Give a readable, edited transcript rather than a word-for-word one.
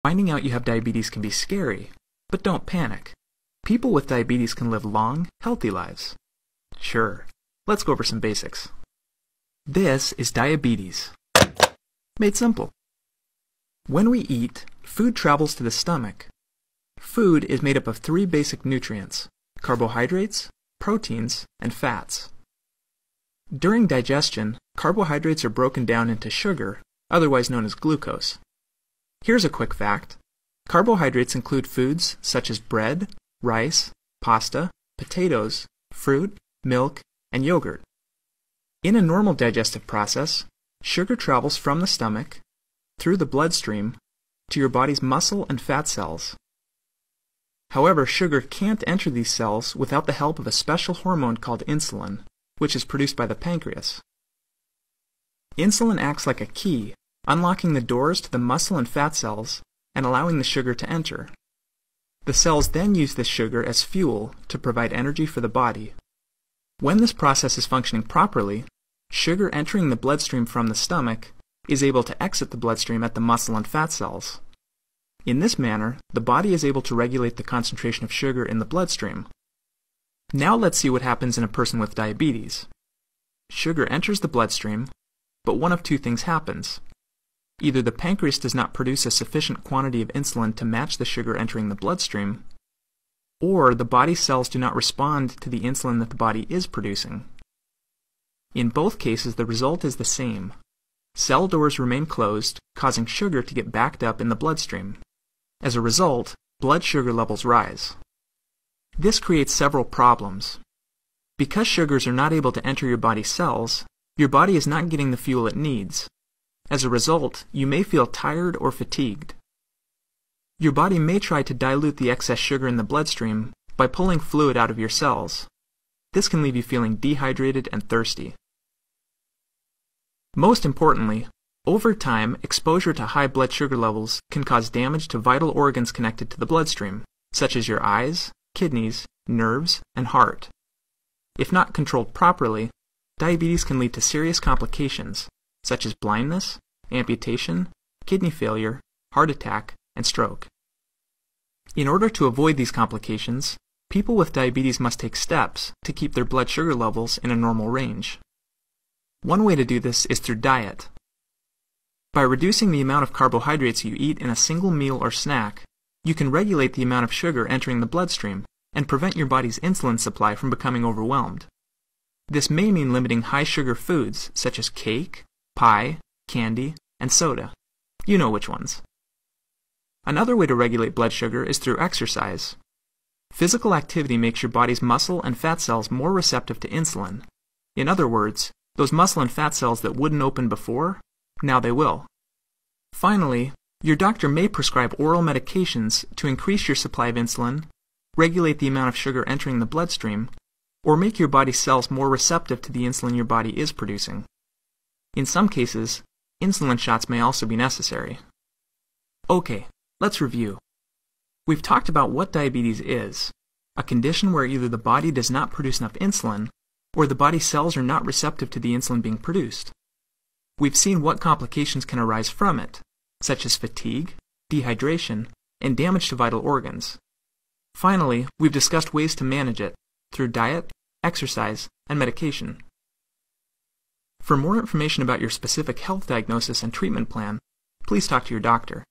Finding out you have diabetes can be scary, but don't panic. People with diabetes can live long, healthy lives. Sure, let's go over some basics. This is diabetes. Made simple. When we eat, food travels to the stomach. Food is made up of three basic nutrients: carbohydrates, proteins, and fats. During digestion, carbohydrates are broken down into sugar, otherwise known as glucose. Here's a quick fact. Carbohydrates include foods such as bread, rice, pasta, potatoes, fruit, milk, and yogurt. In a normal digestive process, sugar travels from the stomach, through the bloodstream, to your body's muscle and fat cells. However, sugar can't enter these cells without the help of a special hormone called insulin, which is produced by the pancreas. Insulin acts like a key, unlocking the doors to the muscle and fat cells and allowing the sugar to enter. The cells then use this sugar as fuel to provide energy for the body. When this process is functioning properly, sugar entering the bloodstream from the stomach is able to exit the bloodstream at the muscle and fat cells. In this manner, the body is able to regulate the concentration of sugar in the bloodstream. Now let's see what happens in a person with diabetes. Sugar enters the bloodstream, but one of two things happens. Either the pancreas does not produce a sufficient quantity of insulin to match the sugar entering the bloodstream, or the body cells do not respond to the insulin that the body is producing. In both cases, the result is the same. Cell doors remain closed, causing sugar to get backed up in the bloodstream. As a result, blood sugar levels rise. This creates several problems. Because sugars are not able to enter your body's cells, your body is not getting the fuel it needs. As a result, you may feel tired or fatigued. Your body may try to dilute the excess sugar in the bloodstream by pulling fluid out of your cells. This can leave you feeling dehydrated and thirsty. Most importantly, over time, exposure to high blood sugar levels can cause damage to vital organs connected to the bloodstream, such as your eyes, kidneys, nerves, and heart. If not controlled properly, diabetes can lead to serious complications, such as blindness, amputation, kidney failure, heart attack, and stroke. In order to avoid these complications, people with diabetes must take steps to keep their blood sugar levels in a normal range. One way to do this is through diet. By reducing the amount of carbohydrates you eat in a single meal or snack, you can regulate the amount of sugar entering the bloodstream and prevent your body's insulin supply from becoming overwhelmed. This may mean limiting high-sugar foods such as cake, pie, candy, and soda. You know which ones. Another way to regulate blood sugar is through exercise. Physical activity makes your body's muscle and fat cells more receptive to insulin. In other words, those muscle and fat cells that wouldn't open before, now they will. Finally, your doctor may prescribe oral medications to increase your supply of insulin, regulate the amount of sugar entering the bloodstream, or make your body's cells more receptive to the insulin your body is producing. In some cases, insulin shots may also be necessary. Okay, let's review. We've talked about what diabetes is, a condition where either the body does not produce enough insulin, or the body's cells are not receptive to the insulin being produced. We've seen what complications can arise from it, such as fatigue, dehydration, and damage to vital organs. Finally, we've discussed ways to manage it through diet, exercise, and medication. For more information about your specific health diagnosis and treatment plan, please talk to your doctor.